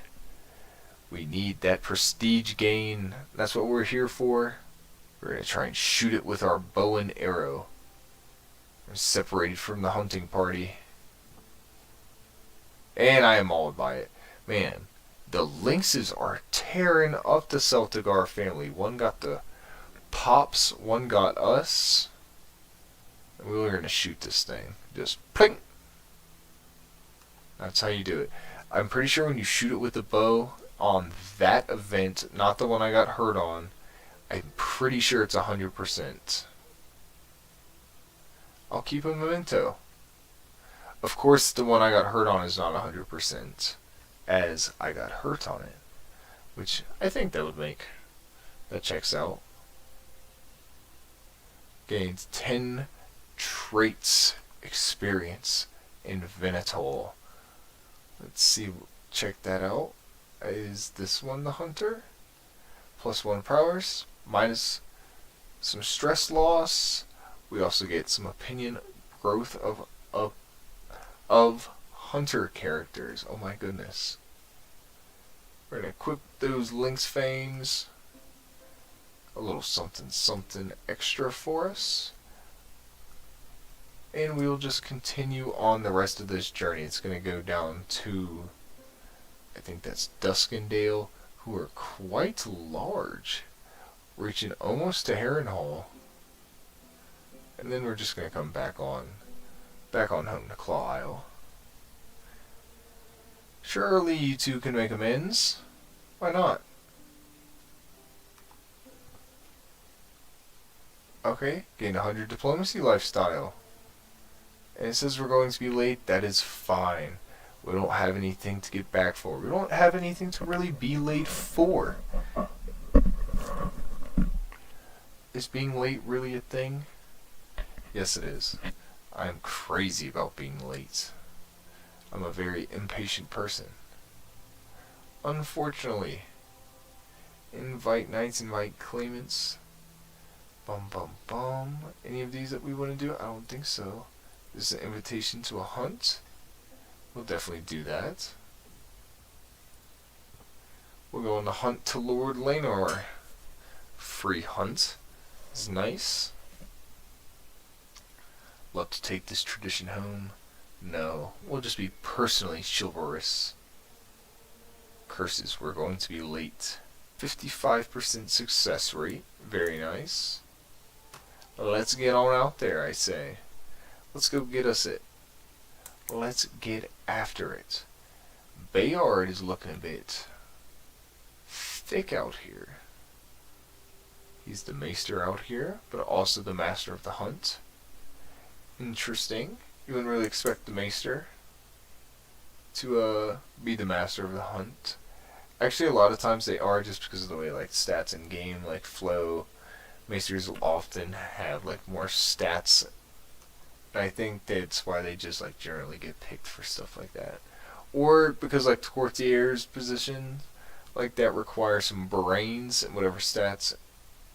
we need that prestige gain. That's what we're here for. We're going to try and shoot it with our bow and arrow. We're separated from the hunting party. And I am mauled by it. Man, the lynxes are tearing up the Celtigar family. One got the pops, one got us. And we were going to shoot this thing. Just pling! That's how you do it. I'm pretty sure when you shoot it with the bow on that event, not the one I got hurt on, I'm pretty sure it's 100%. I'll keep a memento. Of course, the one I got hurt on is not 100%, as I got hurt on it. Which I think that checks out. Gains 10 traits experience in Venetal. Let's see, check that out. Is this one the hunter? +1 prowess, minus some stress loss. We also get some opinion growth of hunter characters. Oh my goodness. We're going to equip those lynx fangs. A little something something extra for us. And we'll just continue on the rest of this journey. It's going to go down to, I think that's Duskendale, who are quite large, reaching almost to Harrenhal. And then we're just going to come back on home to Claw Isle. Surely you two can make amends. Why not? Okay, gain 100 diplomacy lifestyle. And it says we're going to be late. That is fine. We don't have anything to get back for. We don't have anything to really be late for. Is being late really a thing? Yes, it is. I am crazy about being late. I'm a very impatient person. Unfortunately, invite knights, invite claimants. Bum bum bum. Any of these that we want to do? I don't think so. This is an invitation to a hunt. We'll definitely do that. We'll go on the hunt to Lord Lanor. Free hunt is nice. Love to take this tradition home. No, we'll just be personally chivalrous. Curses, we're going to be late. 55% success rate. Very nice. Let's get on out there, I say. Let's go get us it. Let's get after it. Bayard is looking a bit thick out here. He's the maester out here, but also the master of the hunt. Interesting. You wouldn't really expect the maester to be the master of the hunt. Actually, a lot of times they are, just because of the way like stats in game like flow. Maesters will often have like more stats. And I think that's why they just like generally get picked for stuff like that. Or because like courtier's position like that requires some brains, and whatever stats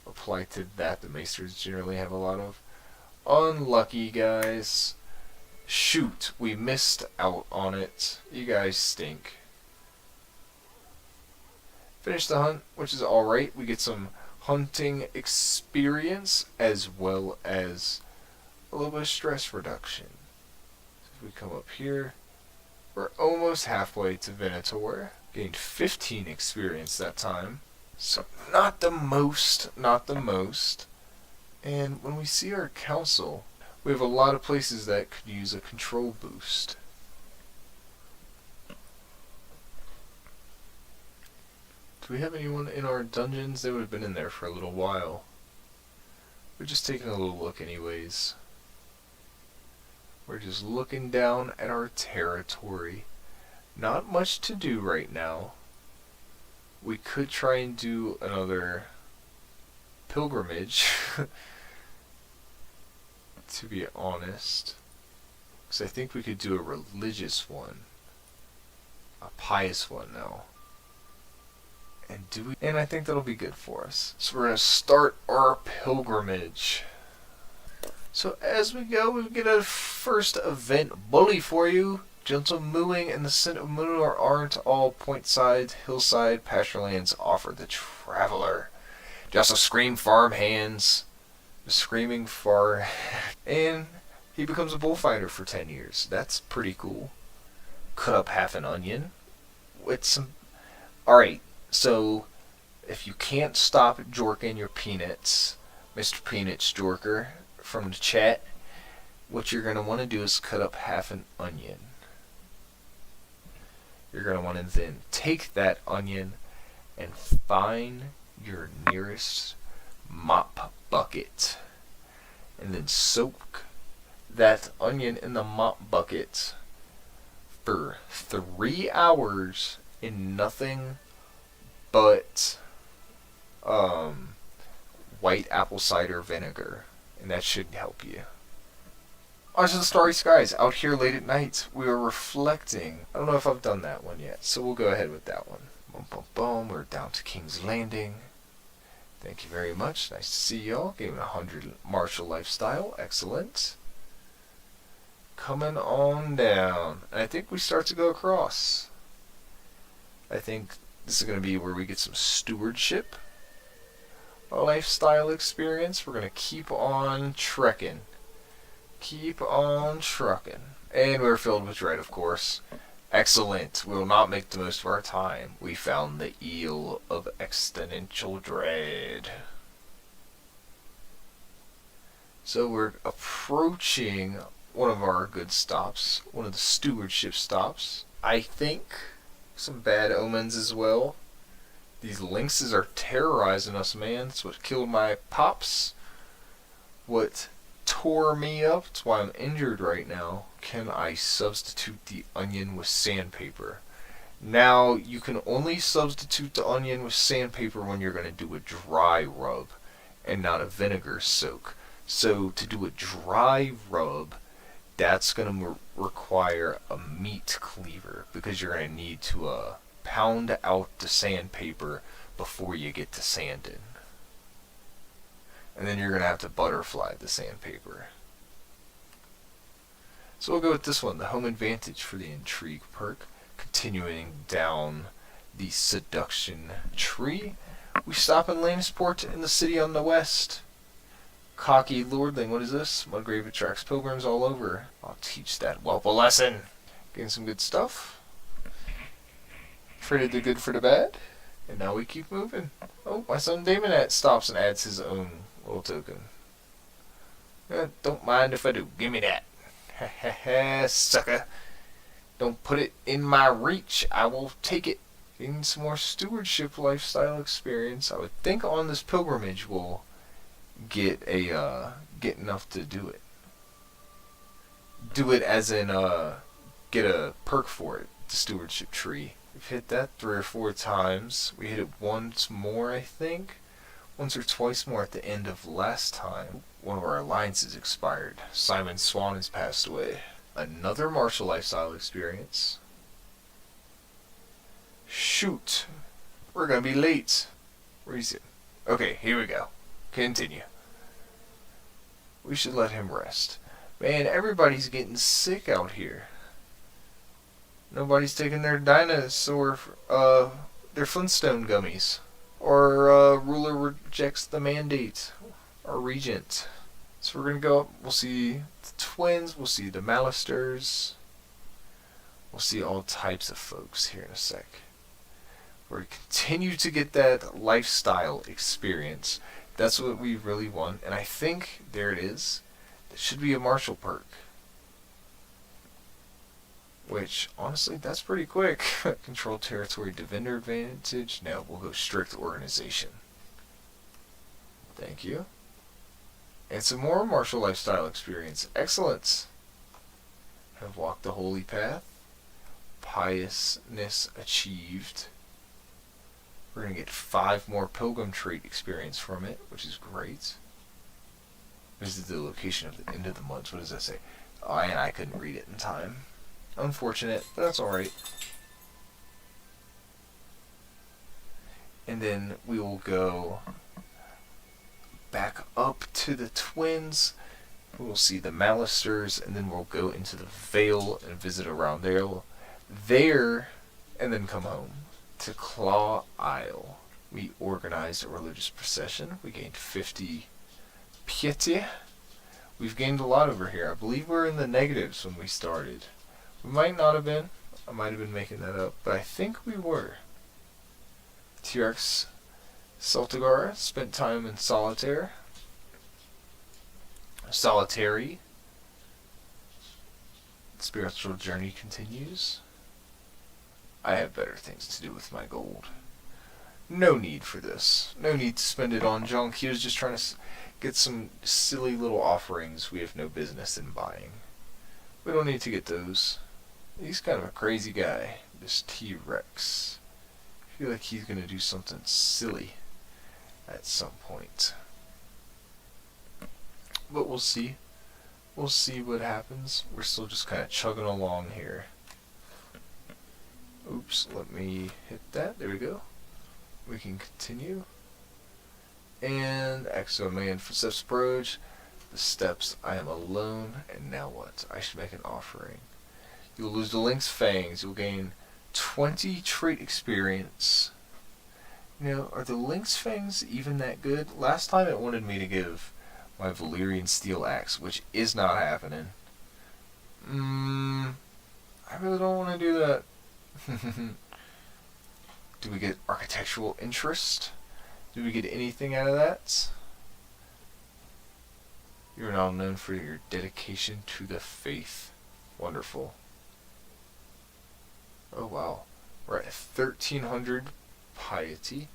apply to that, the maesters generally have a lot of. Unlucky, guys. Shoot, we missed out on it. You guys stink. Finish the hunt, which is alright. We get some hunting experience as well as a little bit of stress reduction. So if we come up here, we're almost halfway to Venator. Gained 15 experience that time. So not the most. And when we see our council, we have a lot of places that could use a control boost. Do we have anyone in our dungeons? They would have been in there for a little while. We're just taking a little look anyways. We're just looking down at our territory. Not much to do right now. We could try and do another pilgrimage. To be honest. Because I think we could do a religious one. A pious one now. And I think that'll be good for us. So we're going to start our pilgrimage. So as we go, we get a first event bully for you. Gentle mooing and the scent of Mudor aren't all point-side, hillside, pasture lands offer the traveler. Just a scream farm hands. Screaming far. And he becomes a bullfighter for 10 years. That's pretty cool. Cut up half an onion. With some... Alright, so if you can't stop jorking your peanuts, Mr. Peanuts Jorker, from the chat, what you're going to want to do is cut up half an onion. You're going to want to then take that onion and find your nearest mop bucket. And then soak that onion in the mop bucket for 3 hours in nothing but white apple cider vinegar. And that should help you. Onto the starry skies. Out here late at night, we are reflecting. I don't know if I've done that one yet, so we'll go ahead with that one. Boom, boom, boom. We're down to King's Landing. Thank you very much. Nice to see y'all. Gave me 100 martial lifestyle. Excellent. coming on down. And I think we start to go across. I think this is going to be where we get some stewardship. A lifestyle experience. We're going to keep on trekking. Keep on trucking. And we're filled with dread, of course. Excellent. We will not make the most of our time. We found the eel of exponential dread. So we're approaching one of our good stops. One of the stewardship stops. I think some bad omens as well. These lynxes are terrorizing us, man. That's what killed my pops. What tore me up. That's why I'm injured right now. Can I substitute the onion with sandpaper? Now, you can only substitute the onion with sandpaper when you're going to do a dry rub and not a vinegar soak. So, to do a dry rub, that's going to require a meat cleaver because you're going to need to pound out the sandpaper before you get to sanding. And then you're going to have to butterfly the sandpaper. So we'll go with this one, the Home Advantage for the Intrigue perk. Continuing down the Seduction tree. We stop in Lannisport in the city on the west. Cocky lordling, what is this? Mudgrave attracts pilgrims all over. I'll teach that whelp a lesson. Getting some good stuff. Traded the good for the bad. And now we keep moving. Oh, my son Damonette stops and adds his own little token. Don't mind if I do. Give me that. Ha ha ha, sucker. Don't put it in my reach. I will take it. Getting some more stewardship lifestyle experience. I would think on this pilgrimage we'll get enough to do it. Do it as in get a perk for it. The stewardship tree. We've hit that 3 or 4 times. We hit it once more, I think. Once or twice more at the end of last time. One of our alliances expired. Simon Swan has passed away. Another martial lifestyle experience. Shoot. We're gonna be late. Where is it? Okay, here we go. Continue. We should let him rest. Man, everybody's getting sick out here. Nobody's taking their dinosaur, their Flintstone gummies. Or, ruler rejects the mandate. Our regent. So we're gonna go up, we'll see the twins, we'll see the Malisters. We'll see all types of folks here in a sec. We're gonna continue to get that lifestyle experience. That's what we really want. And I think, there it is. It should be a martial perk. Which, honestly, that's pretty quick. Control territory, defender advantage. No, we'll go strict organization. Thank you. And some more martial lifestyle experience. Excellent. Have walked the holy path. Piousness achieved. We're going to get 5 more pilgrim trait experience from it, which is great. Visit the location of the end of the month. What does that say? Oh, and I couldn't read it in time. Unfortunate, but that's alright. And then we will go back up to the twins. We'll see the Malisters, and then we'll go into the Vale and visit around there, and then come home to Claw Isle. We organized a religious procession. We gained 50 piety. We've gained a lot over here. I believe we're in the negatives when we started. We might not have been. I might have been making that up, but I think we were. TRX Celtigar spent time in solitaire. Solitary. Spiritual journey continues. I have better things to do with my gold. No need for this. No need to spend it on junk. He was just trying to get some silly little offerings we have no business in buying. We don't need to get those. He's kind of a crazy guy, this T-Rex. I feel like he's going to do something silly at some point. But we'll see. We'll see what happens. We're still just kind of chugging along here. Oops, let me hit that. There we go. We can continue. And Exo Man Footsteps Broge. the steps. I am alone, and now what? I should make an offering. You'll lose the Lynx Fangs. You'll gain 20 trait experience. Are the Lynx Fangs even that good? Last time it wanted me to give my Valyrian Steel Axe, which is not happening. I really don't want to do that. Do we get architectural interest? Do we get anything out of that? You're now known for your dedication to the faith. Wonderful. Oh wow. We're at 1300 piety.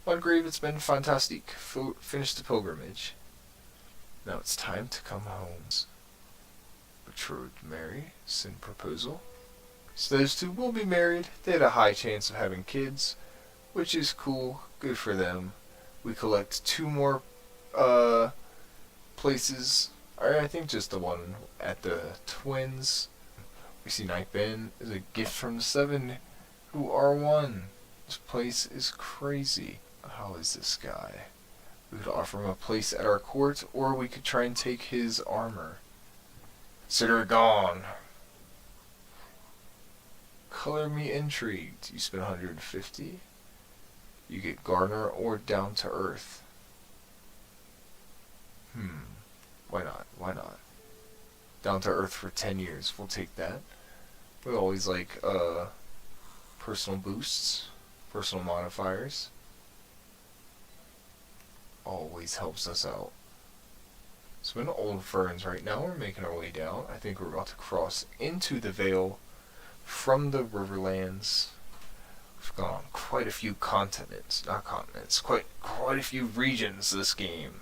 Mongrave, it's been fantastic. Finish the pilgrimage. Now it's time to come home. Betrothed Mary, send proposal. So those two will be married. They had a high chance of having kids, which is cool. Good for them. We collect 2 more places. Or I think just the one at the twins. We see Night Ben is a gift from the 7 who are 1. This place is crazy. How is this guy? We could offer him a place at our court, or we could try and take his armor. Consider it gone. Color me intrigued. You spend 150. You get Gardener or Down to Earth. Why not? Why not? Down to Earth for 10 years. We'll take that. We always like personal boosts, personal modifiers. Always helps us out. So we're in Old Ferns right now. We're making our way down. I think we're about to cross into the Vale from the Riverlands. We've gone on quite a few continents, not continents, quite a few regions this game.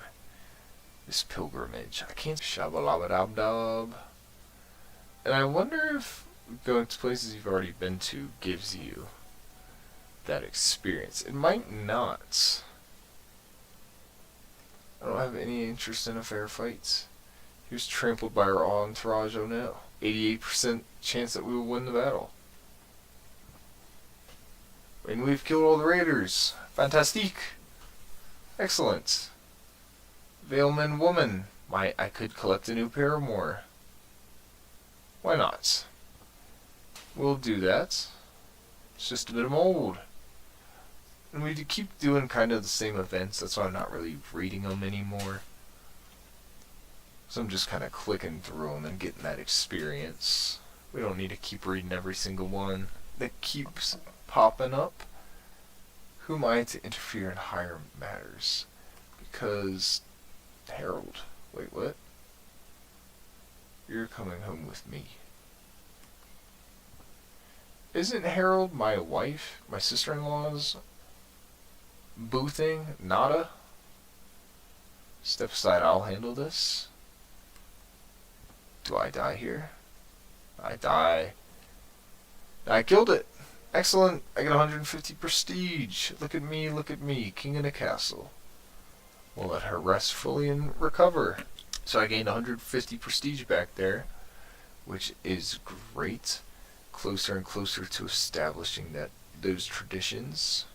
This pilgrimage. I can't shabba-labba-dab-dab. And I wonder if going to places you've already been to gives you that experience. It might not. I don't have any interest in a fair fight. He was trampled by our entourage, oh no. 88% chance that we will win the battle. And we've killed all the raiders. Fantastique. Excellent. Valeman woman. I could collect a new paramour. Why not? We'll do that. It's just a bit of mold. And we keep doing kind of the same events. That's why I'm not really reading them anymore. So I'm just kind of clicking through them and getting that experience. We don't need to keep reading every single one that keeps popping up. Who am I to interfere in higher matters? Because Harold. Wait, what? You're coming home with me. Isn't Harold my wife, my sister-in-law's boo thing? Nada? Step aside, I'll handle this. Do I die here? I die. I killed it. Excellent. I get 150 prestige. Look at me, king in a castle. We'll let her rest fully and recover. So I gained 150 prestige back there, which is great. Closer and closer to establishing those traditions.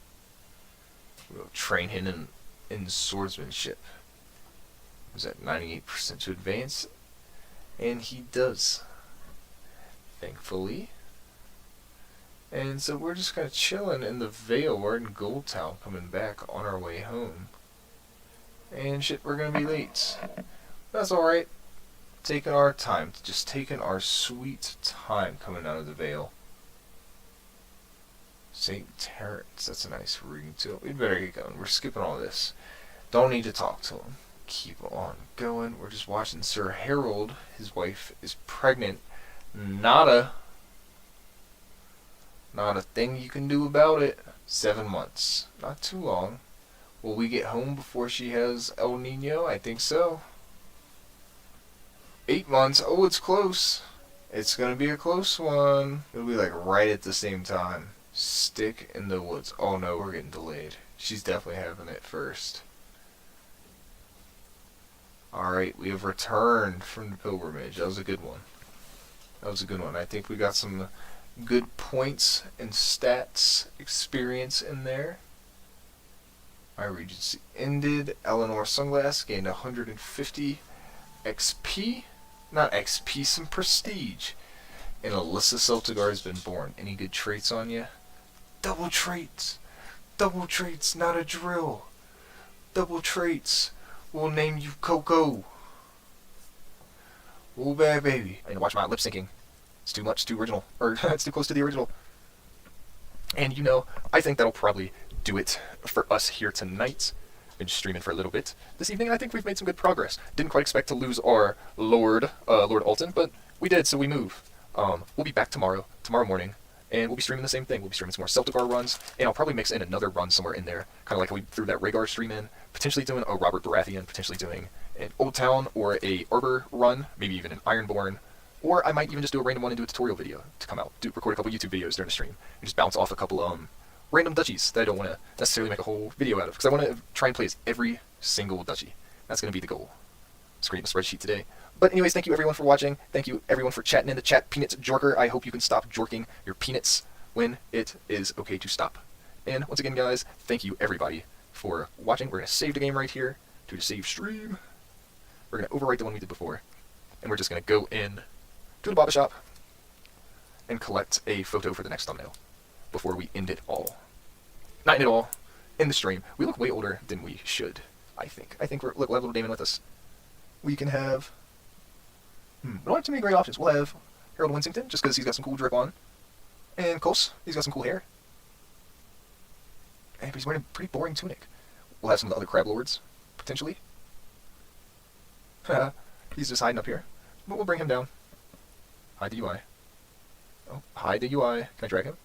We'll train him in swordsmanship. He was at 98% to advance, and he does, thankfully. And so we're just kind of chilling in the Vale. We're in Goldtown, coming back on our way home. And shit, we're gonna be late. That's alright. Taking our time, just taking our sweet time coming out of the Vale. St. Terence, that's a nice reading too. We'd better get going. We're skipping all this. Don't need to talk to him. Keep on going. We're just watching Sir Harold. His wife is pregnant. Not a thing you can do about it. 7 months. Not too long. Will we get home before she has El Nino? I think so. 8 months. Oh, it's close. It's gonna be a close one. It'll be like right at the same time. Stick in the woods. Oh no, we're getting delayed. She's definitely having it first. Alright, we have returned from the pilgrimage. That was a good one. I think we got some good points and stats experience in there. My regency ended. Eleanor Sunglass gained 150 XP? Not XP, some prestige. And Alyssa Celtigar has been born. Any good traits on you? Double traits. Double traits, not a drill. Double traits. We'll name you Coco. Oh, bad baby. I need to watch my lip syncing. It's too much, too original. Or, it's too close to the original. And, you know, I think that'll probably do it for us here tonight. Been streaming for a little bit this evening, and I think we've made some good progress. Didn't quite expect to lose our Lord Alton, but we did, so we move. We'll be back tomorrow morning, and we'll be streaming the same thing. We'll be streaming some more Celtigar runs, and I'll probably mix in another run somewhere in there, kind of like how we threw that Rhaegar stream in, potentially doing a Robert Baratheon, potentially doing an Old Town or a Arbor run, maybe even an Ironborn, or I might even just do a random one and do a tutorial video to come out, record a couple YouTube videos during the stream, and just bounce off a couple random duchies that I don't want to necessarily make a whole video out of, because I want to try and play as every single duchy. That's going to be the goal. Let's create a spreadsheet today. But anyways, thank you everyone for watching. Thank you everyone for chatting in the chat. Peanuts Jorker, I hope you can stop jorking your peanuts when it is okay to stop. And once again, guys, thank you everybody for watching. We're going to save the game right here to save stream. We're going to overwrite the one we did before. And we're just going to go in to the Baba Shop and collect a photo for the next thumbnail before we end it all. Not end it all. End the stream. We look way older than we should, I think. I think we'll have little Damon with us. We can have... we don't have too many great options. We'll have Harold Winsington, just because he's got some cool drip on. And Kos, he's got some cool hair. And he's wearing a pretty boring tunic. We'll have some of the other Crab Lords, potentially. He's just hiding up here. But we'll bring him down. Hide the UI. Oh, hide the UI. Can I drag him?